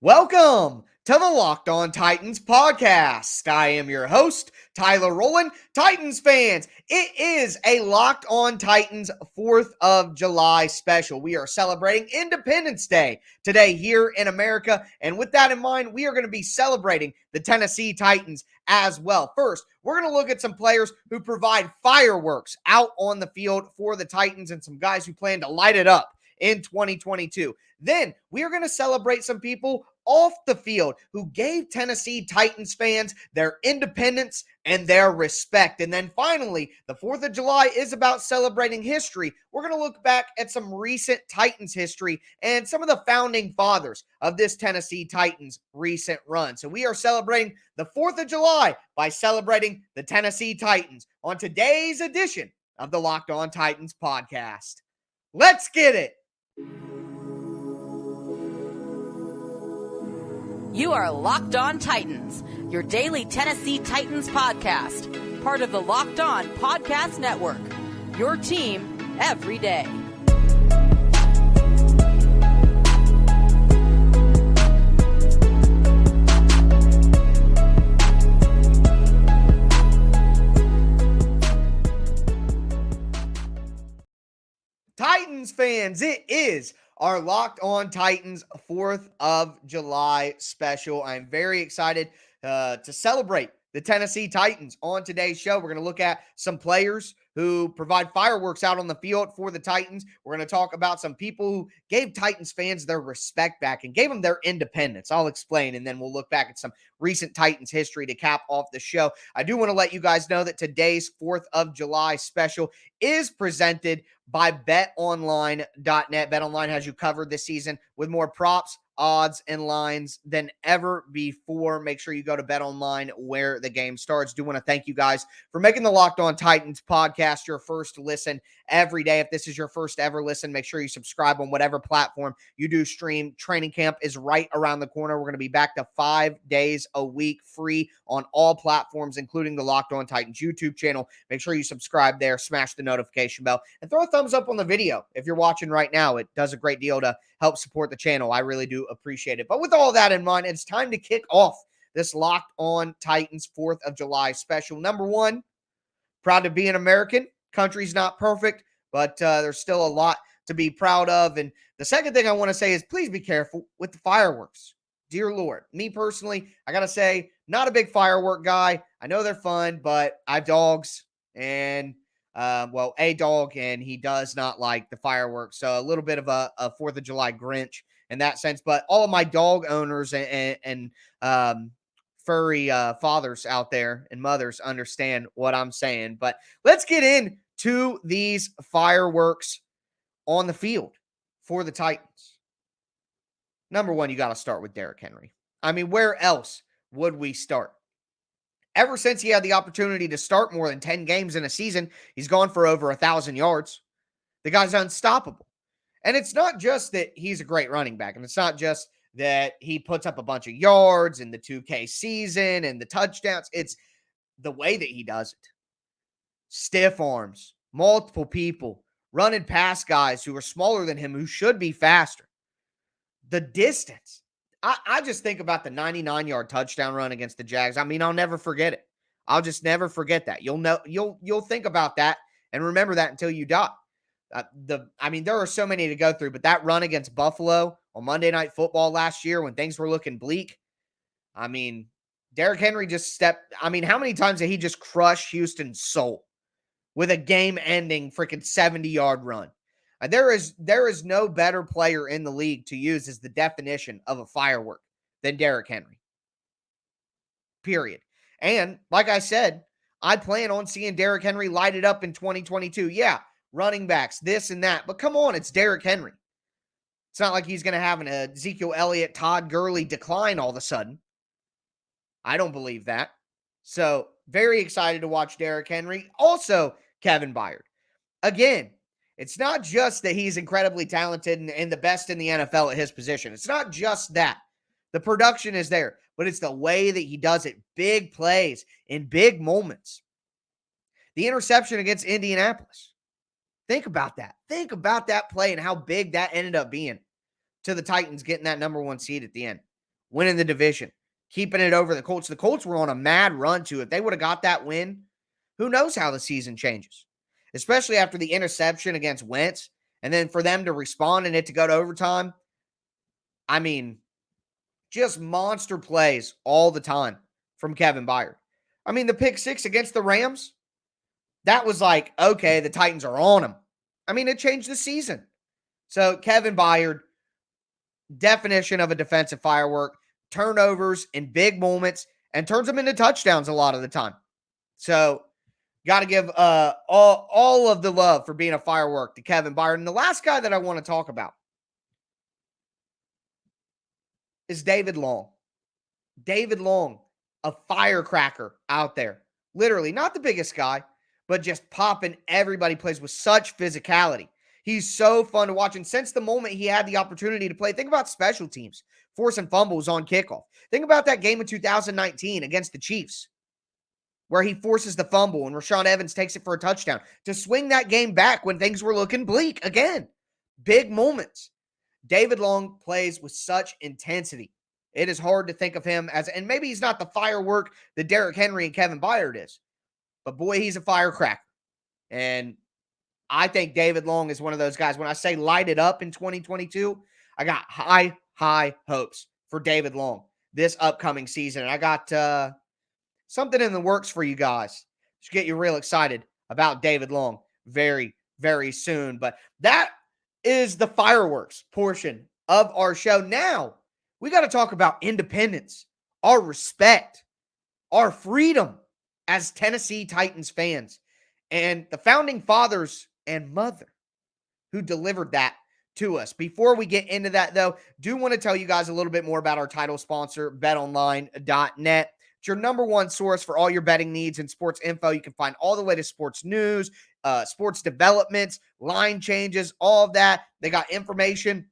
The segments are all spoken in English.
Welcome to the Locked On Titans podcast. I am your host, Tyler Rowland. Titans fans, it is a Locked On Titans 4th of July special. We are celebrating Independence Day today here in America. And with that in mind, we are going to be celebrating the Tennessee Titans as well. First, we're going to look at some players who provide fireworks out on the field for the Titans and some guys who plan to light it up in 2022. Then we are going to celebrate some people off the field who gave Tennessee Titans fans their independence and their respect. And then finally, the 4th of July is about celebrating history. We're going to look back at some recent Titans history and some of the founding fathers of this Tennessee Titans recent run. So we are celebrating the 4th of July by celebrating the Tennessee Titans on today's edition of the Locked On Titans podcast. Let's get it. You are Locked On Titans, your daily Tennessee Titans podcast, part of the Locked On Podcast Network, your team every day. Titans fans, it is our Locked On Titans 4th of July special. I'm very excited to celebrate the Tennessee Titans on today's show. We're going to look at some players who provide fireworks out on the field for the Titans. We're going to talk about some people who gave Titans fans their respect back and gave them their independence. I'll explain, and then we'll look back at some recent Titans history to cap off the show. I do want to let you guys know that today's 4th of July special is presented by betonline.net. BetOnline has you covered this season with more props, odds, and lines than ever before. Make sure you go to BetOnline where the game starts. Do want to thank you guys for making the Locked On Titans podcast your first listen every day. If this is your first ever listen, make sure you subscribe on whatever platform you do stream. Training camp is right around the corner. We're going to be back to 5 days a week free on all platforms, including the Locked On Titans YouTube channel. Make sure you subscribe there, smash the notification bell, and throw a thumbs up on the video. If you're watching right now, it does a great deal to help support the channel. I really do appreciate it. But with all that in mind, it's time to kick off this Locked On Titans 4th of July special. Number one, proud to be an American. Country's not perfect, but there's still a lot to be proud of. And the second thing I want to say is please be careful with the fireworks. Dear Lord, me personally, I got to say, not a big firework guy. I know they're fun, but I have dogs and a dog, and he does not like the fireworks. So a little bit of a 4th of July Grinch in that sense. But all of my dog owners and furry fathers out there and mothers understand what I'm saying. But let's get into these fireworks on the field for the Titans. Number one, you got to start with Derrick Henry. I mean, where else would we start? Ever since he had the opportunity to start more than 10 games in a season, he's gone for over 1,000 yards. The guy's unstoppable. And it's not just that he's a great running back, and it's not just that he puts up a bunch of yards in the 2K season and the touchdowns. It's the way that he does it. Stiff arms, multiple people, running past guys who are smaller than him, who should be faster. The distance. I just think about the 99-yard touchdown run against the Jags. I mean, I'll never forget it. I'll just never forget that. You'll think about that and remember that until you die. There are so many to go through, but that run against Buffalo on Monday Night Football last year when things were looking bleak. I mean, Derrick Henry just stepped. I mean, how many times did he just crush Houston's soul with a game-ending freaking 70-yard run? There is no better player in the league to use as the definition of a firework than Derrick Henry. Period. And like I said, I plan on seeing Derrick Henry light it up in 2022. Yeah, running backs, this and that. But come on, it's Derrick Henry. It's not like he's going to have an Ezekiel Elliott, Todd Gurley decline all of a sudden. I don't believe that. So very excited to watch Derrick Henry. Also, Kevin Byard. Again, it's not just that he's incredibly talented and the best in the NFL at his position. It's not just that. The production is there, but it's the way that he does it. Big plays in big moments. The interception against Indianapolis. Think about that. Think about that play and how big that ended up being to the Titans getting that number one seed at the end. winning the division, keeping it over the Colts. The Colts were on a mad run, too. If they would have got that win, who knows how the season changes, especially after the interception against Wentz. And then for them to respond and it to go to overtime. I mean, just monster plays all the time from Kevin Byard. I mean, the pick six against the Rams, that was like, okay, the Titans are on them. I mean, it changed the season. So Kevin Byard, definition of a defensive firework, turnovers in big moments, and turns them into touchdowns a lot of the time. So got to give all of the love for being a firework to Kevin Byard. And the last guy that I want to talk about is David Long. David Long, a firecracker out there. Literally, not the biggest guy, but just popping. Everybody plays with such physicality. He's so fun to watch. And since the moment he had the opportunity to play, think about special teams, forcing fumbles on kickoff. Think about that game in 2019 against the Chiefs, where he forces the fumble and Rashaan Evans takes it for a touchdown to swing that game back when things were looking bleak. Again, big moments. David Long plays with such intensity. It is hard to think of him as, and maybe he's not the firework that Derrick Henry and Kevin Byard is, but boy, he's a firecracker. And I think David Long is one of those guys. When I say light it up in 2022, I got high hopes for David Long this upcoming season. And I got something in the works for you guys to get you real excited about David Long very, very soon. But that is the fireworks portion of our show. Now, we got to talk about independence, our respect, our freedom as Tennessee Titans fans, and the founding fathers and mother who delivered that to us. Before we get into that, though, do want to tell you guys a little bit more about our title sponsor, betonline.net. It's your number one source for all your betting needs and sports info. You can find all the latest sports news, sports developments, line changes, all of that. They got information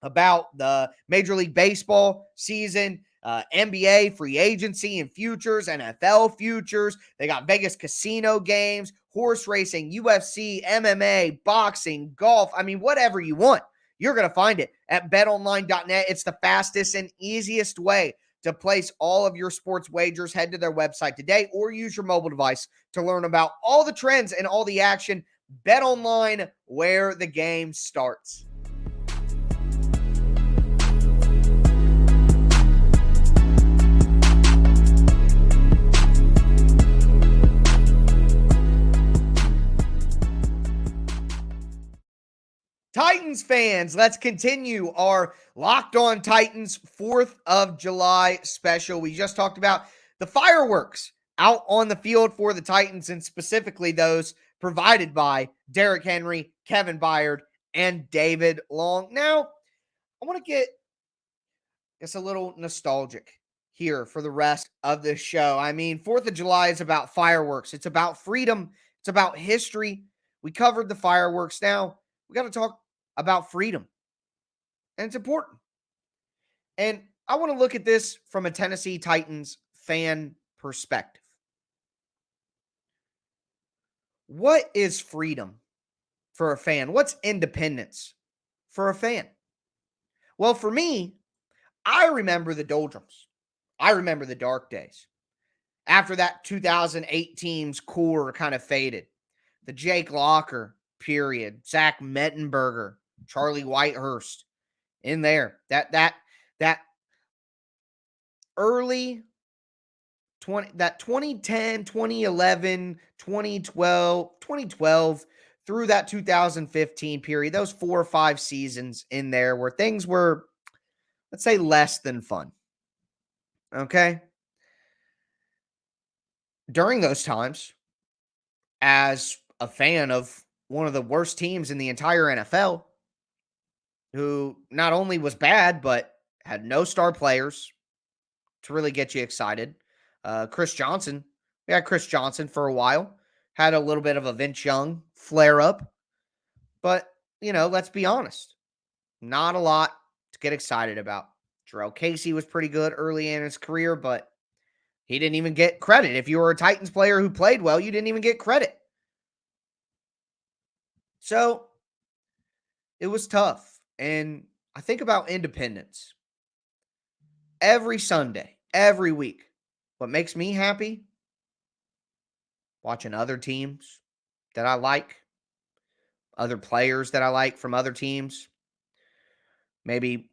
about the Major League Baseball season, NBA free agency and futures, NFL futures. They got Vegas casino games, horse racing, UFC, MMA, boxing, golf. I mean, whatever you want, you're going to find it at betonline.net. It's the fastest and easiest way to place all of your sports wagers. Head to their website today or use your mobile device to learn about all the trends and all the action. BetOnline, where the game starts. Titans fans, let's continue our Locked On Titans 4th of July special. We just talked about the fireworks out on the field for the Titans, and specifically those provided by Derrick Henry, Kevin Byard, and David Long. Now, I want to get just a little nostalgic here for the rest of this show. I mean, 4th of July is about fireworks. It's about freedom. It's about history. We covered the fireworks. Now, we got to talk about freedom. And it's important. And I want to look at this from a Tennessee Titans fan perspective. What is freedom for a fan? What's independence for a fan? Well, for me, I remember the doldrums. I remember the dark days. After that 2008 team's core kind of faded. The Jake Locker period, Zach Mettenberger, Charlie Whitehurst in there. That early 2010, 2011, 2012 through that 2015 period, those 4 or 5 seasons in there where things were, let's say, less than fun. Okay? During those times, as a fan of one of the worst teams in the entire NFL, who not only was bad, but had no star players to really get you excited. Chris Johnson, we had Chris Johnson for a while, had a little bit of a Vince Young flare up, but, let's be honest, not a lot to get excited about. Jarrell Casey was pretty good early in his career, but he didn't even get credit. If you were a Titans player who played well, you didn't even get credit. So it was tough. And I think about independence. every Sunday, every week. What makes me happy? Watching other teams that I like, other players that I like from other teams. Maybe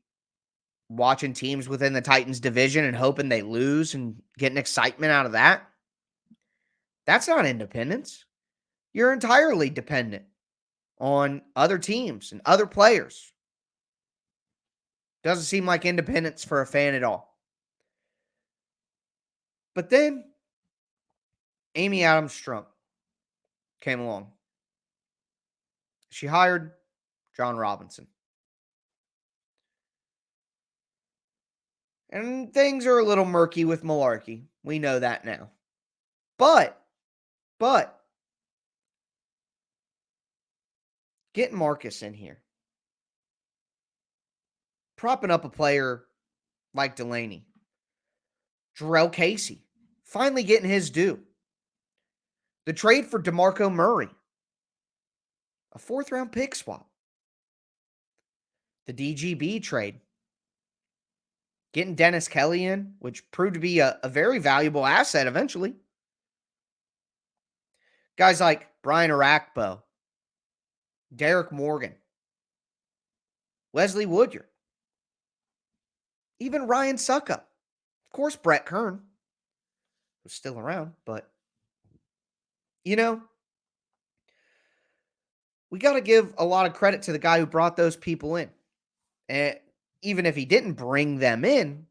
watching teams within the Titans division and hoping they lose and getting excitement out of that. That's not independence. You're entirely dependent on other teams and other players. Doesn't seem like independence for a fan at all. But then Amy Adams Strunk came along. She hired John Robinson. And things are a little murky with Malarkey. We know that now. But getting Marcus in here, propping up a player like Delaney, Jarrell Casey, finally getting his due. The trade for DeMarco Murray, a 4th-round pick swap. The DGB trade, getting Dennis Kelly in, which proved to be a very valuable asset eventually. Guys like Brian Arakpo, Derek Morgan, Wesley Woodyard, even Ryan Suckup. Of course, Brett Kern was still around, but, we got to give a lot of credit to the guy who brought those people in. And even if he didn't bring them in,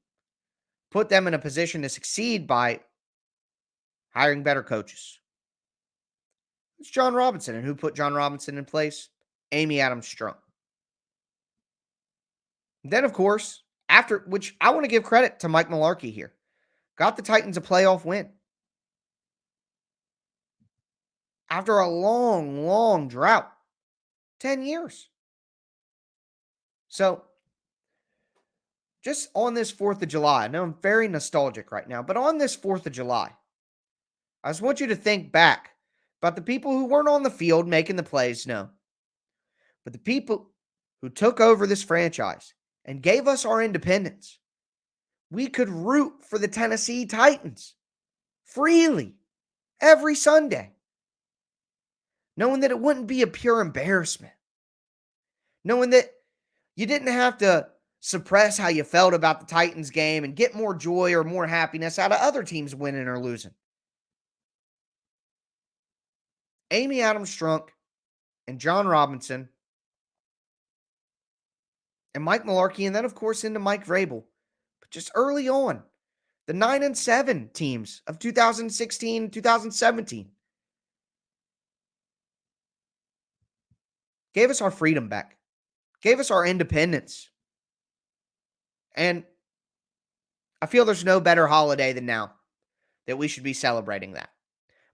put them in a position to succeed by hiring better coaches. It's John Robinson. And who put John Robinson in place? Amy Adams Strunk. Then, of course, which I want to give credit to Mike Malarkey here, got the Titans a playoff win. After a long, long drought, 10 years. So, just on this 4th of July, I know I'm very nostalgic right now, but on this 4th of July, I just want you to think back about the people who weren't on the field making the plays, no. But the people who took over this franchise and gave us our independence. We could root for the Tennessee Titans freely every Sunday, knowing that it wouldn't be a pure embarrassment, knowing that you didn't have to suppress how you felt about the Titans game and get more joy or more happiness out of other teams winning or losing. Amy Adams Strunk and John Robinson and Mike Malarkey, and then, of course, into Mike Vrabel. But just early on, the 9-7 teams of 2016, 2017 gave us our freedom back, gave us our independence. And I feel there's no better holiday than now that we should be celebrating that.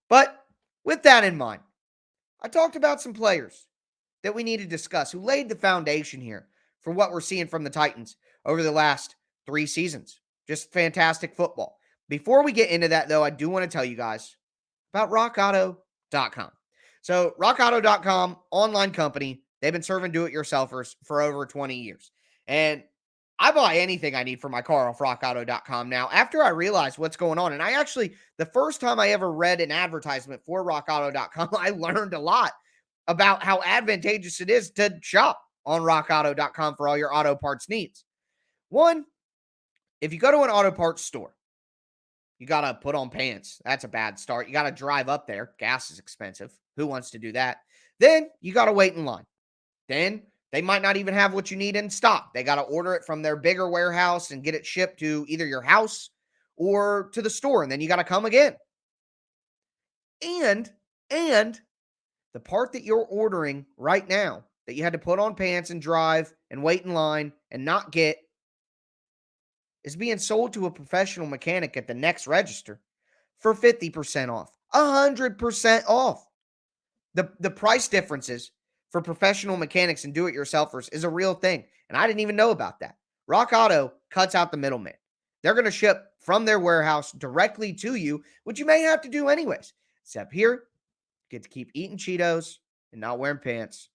But with that in mind, I talked about some players that we need to discuss who laid the foundation here for what we're seeing from the Titans over the last 3 seasons. Just fantastic football. Before we get into that, though, I do want to tell you guys about rockauto.com. So rockauto.com, online company, they've been serving do-it-yourselfers for over 20 years. And I buy anything I need for my car off rockauto.com now after I realized what's going on. And the first time I ever read an advertisement for rockauto.com, I learned a lot about how advantageous it is to shop on rockauto.com for all your auto parts needs. One, if you go to an auto parts store, you got to put on pants. That's a bad start. You got to drive up there. Gas is expensive. Who wants to do that? Then you got to wait in line. Then they might not even have what you need in stock. They got to order it from their bigger warehouse and get it shipped to either your house or to the store. And then you got to come again. And the part that you're ordering right now that you had to put on pants and drive and wait in line and not get is being sold to a professional mechanic at the next register for 50% off, 100% off. The price differences for professional mechanics and do-it-yourselfers is a real thing, and I didn't even know about that. Rock Auto cuts out the middleman. They're going to ship from their warehouse directly to you, which you may have to do anyways. Except here, you get to keep eating Cheetos and not wearing pants.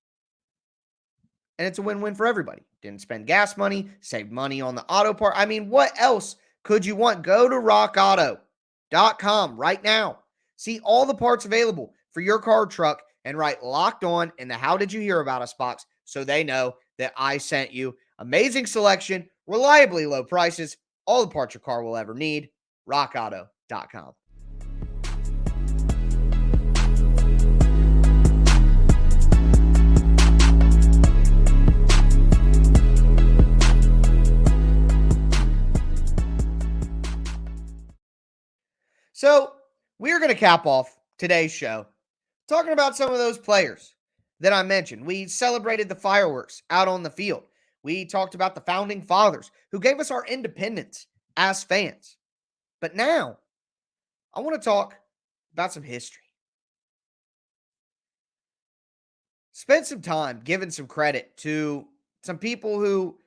And it's a win-win for everybody. Didn't spend gas money, saved money on the auto part. I mean, what else could you want? Go to rockauto.com right now. See all the parts available for your car or truck and write Locked On in the How Did You Hear About Us box so they know that I sent you. Amazing selection, reliably low prices, all the parts your car will ever need. rockauto.com. So, we're going to cap off today's show talking about some of those players that I mentioned. We celebrated the fireworks out on the field. We talked about the founding fathers who gave us our independence as fans. But now, I want to talk about some history. Spend some time giving some credit to some people who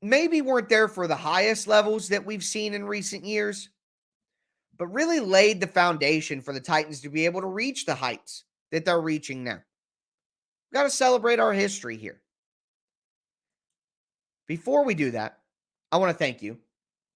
maybe weren't there for the highest levels that we've seen in recent years, but really laid the foundation for the Titans to be able to reach the heights that they're reaching now. We've got to celebrate our history here. Before we do that, I want to thank you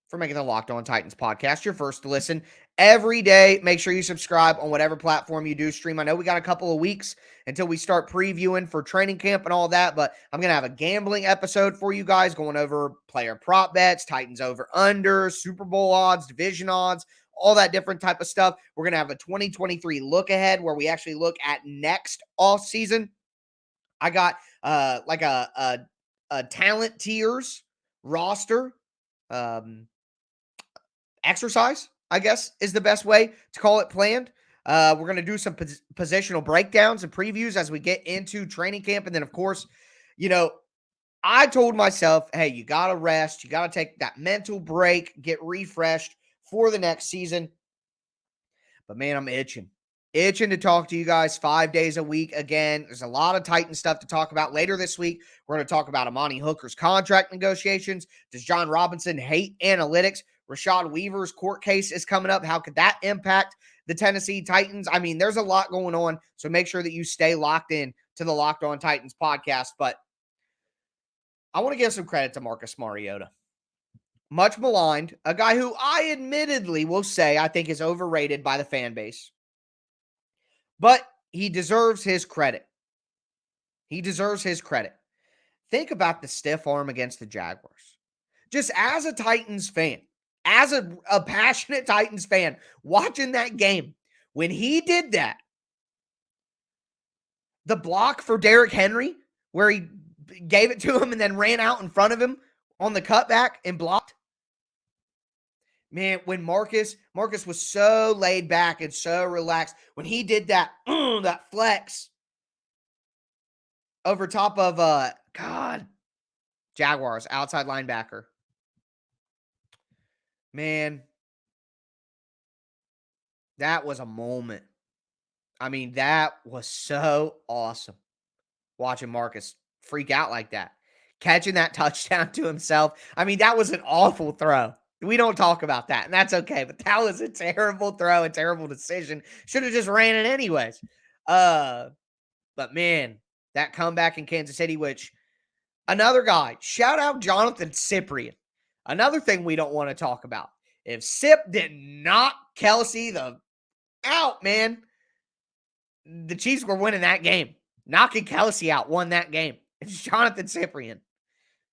for making the Locked On Titans podcast your first to listen every day. Make sure you subscribe on whatever platform you do stream. I know we got a couple of weeks until we start previewing for training camp and all that, but I'm going to have a gambling episode for you guys going over player prop bets, Titans over under, Super Bowl odds, division odds, all that different type of stuff. We're going to have a 2023 look ahead where we actually look at next off season. I got like a talent tiers roster exercise, I guess, is the best way to call it planned. We're going to do some positional breakdowns and previews as we get into training camp. And then, of course, I told myself, hey, you got to rest. You got to take that mental break, get refreshed for the next season. But, man, I'm itching to talk to you guys 5 days a week again. There's a lot of Titan stuff to talk about later this week. We're going to talk about Amani Hooker's contract negotiations. Does John Robinson hate analytics? Rashad Weaver's court case is coming up. How could that impact the Tennessee Titans? I mean, there's a lot going on, so make sure that you stay locked in to the Locked On Titans podcast. But I want to give some credit to Marcus Mariota. Much maligned, a guy who I admittedly will say I think is overrated by the fan base. But he deserves his credit. He deserves his credit. Think about the stiff arm against the Jaguars. Just as a Titans fan, as a passionate Titans fan, watching that game, when he did that, the block for Derrick Henry, where he gave it to him and then ran out in front of him on the cutback and blocked. Man, when Marcus was so laid back and so relaxed, when he did that, that flex over top of, Jaguars, outside linebacker. Man, that was a moment. I mean, that was so awesome. Watching Marcus freak out like that. Catching that touchdown to himself. I mean, that was an awful throw. We don't talk about that, and that's okay. But that was a terrible throw, a terrible decision. Should have just ran it anyways. But man, that comeback in Kansas City, which another guy, shout out Jonathan Cyprien. Another thing we don't want to talk about. If Sip did not Kelsey out, man, the Chiefs were winning that game. Knocking Kelsey out won that game. It's Jonathan Cyprien.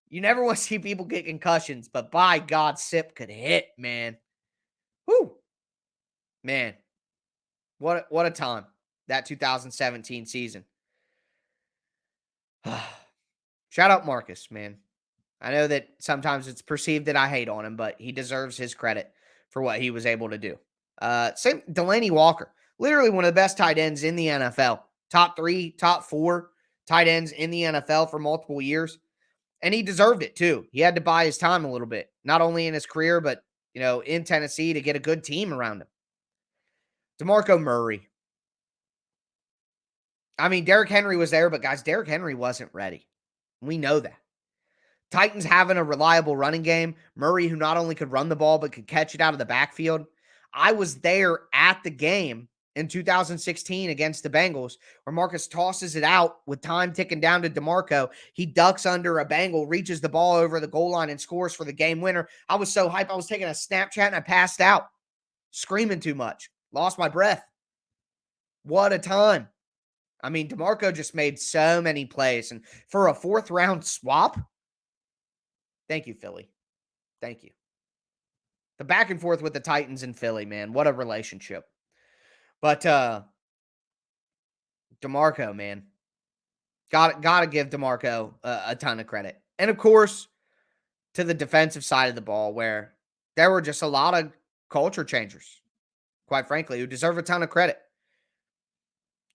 You never want to see people get concussions, but by God, Sip could hit, man. Whew. Man, what a time, that 2017 season. Shout out Marcus, man. I know that sometimes it's perceived that I hate on him, but he deserves his credit for what he was able to do. Same Delaney Walker, literally one of the best tight ends in the NFL. Top 3, top 4 tight ends in the NFL for multiple years. And he deserved it too. He had to buy his time a little bit, not only in his career, but, in Tennessee to get a good team around him. DeMarco Murray. I mean, Derrick Henry was there, but guys, Derrick Henry wasn't ready. We know that. Titans having a reliable running game. Murray, who not only could run the ball, but could catch it out of the backfield. I was there at the game in 2016 against the Bengals, where Marcus tosses it out with time ticking down to DeMarco. He ducks under a Bengal, reaches the ball over the goal line, and scores for the game winner. I was so hyped. I was taking a Snapchat and I passed out, screaming too much. Lost my breath. What a time. I mean, DeMarco just made so many plays. And for a 4th-round swap, thank you, Philly. Thank you. The back and forth with the Titans and Philly, man. What a relationship. But DeMarco, man. Gotta give DeMarco a ton of credit. And, of course, to the defensive side of the ball, where there were just a lot of culture changers, quite frankly, who deserve a ton of credit.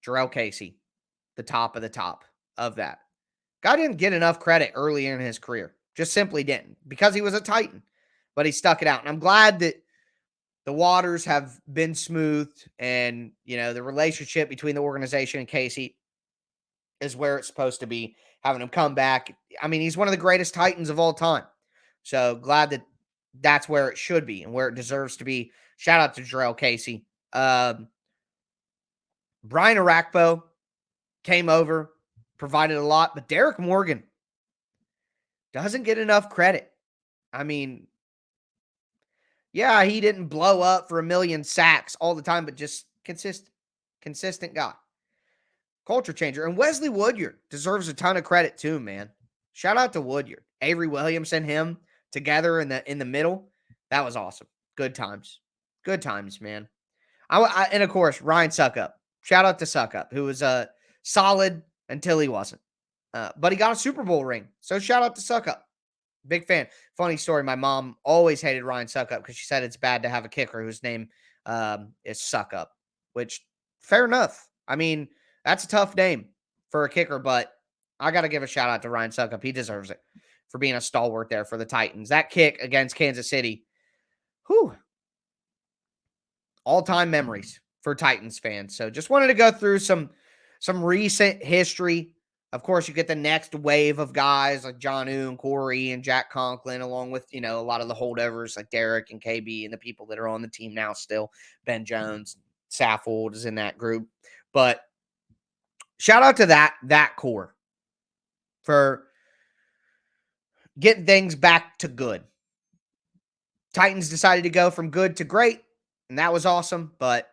Jarrell Casey, the top of the top of that. Guy didn't get enough credit early in his career. Just simply didn't, because he was a Titan. But he stuck it out. And I'm glad that the waters have been smoothed, and, the relationship between the organization and Casey is where it's supposed to be, having him come back. I mean, he's one of the greatest Titans of all time. So glad that that's where it should be and where it deserves to be. Shout out to Jarrell Casey. Brian Arakpo came over, provided a lot, but Derek Morgan doesn't get enough credit. I mean, yeah, he didn't blow up for a million sacks all the time, but just consistent guy. Culture changer. And Wesley Woodyard deserves a ton of credit too, man. Shout out to Woodyard. Avery Williams and him together in the middle. That was awesome. Good times. Good times, man. And of course, Ryan Suckup. Shout out to Suckup, who was solid until he wasn't. But he got a Super Bowl ring. So shout out to Suckup. Big fan. Funny story. My mom always hated Ryan Suckup because she said it's bad to have a kicker whose name is Suckup, which fair enough. I mean, that's a tough name for a kicker, but I got to give a shout out to Ryan Suckup. He deserves it for being a stalwart there for the Titans. That kick against Kansas City, all-time memories for Titans fans. So just wanted to go through some recent history. Of course, you get the next wave of guys like Jonnu and Corey and Jack Conklin, along with, a lot of the holdovers like Derek and KB and the people that are on the team now still. Ben Jones, Saffold is in that group. But shout out to that core for getting things back to good. Titans decided to go from good to great, and that was awesome, but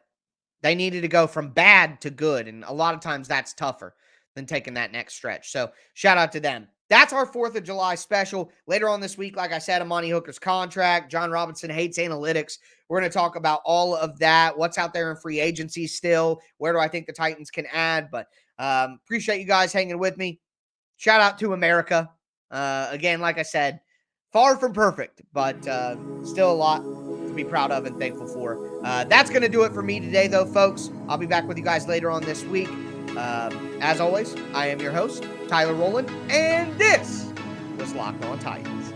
they needed to go from bad to good, and a lot of times that's tougher than taking that next stretch. So shout out to them. That's our 4th of July special. Later on this week, like I said, Amani Hooker's contract. John Robinson hates analytics. We're going to talk about all of that, what's out there in free agency still, where do I think the Titans can add. But appreciate you guys hanging with me. Shout out to America. Again, like I said, far from perfect, but still a lot to be proud of and thankful for. That's going to do it for me today, though, folks. I'll be back with you guys later on this week. As always, I am your host, Tyler Rowland, and this was Locked On Titans.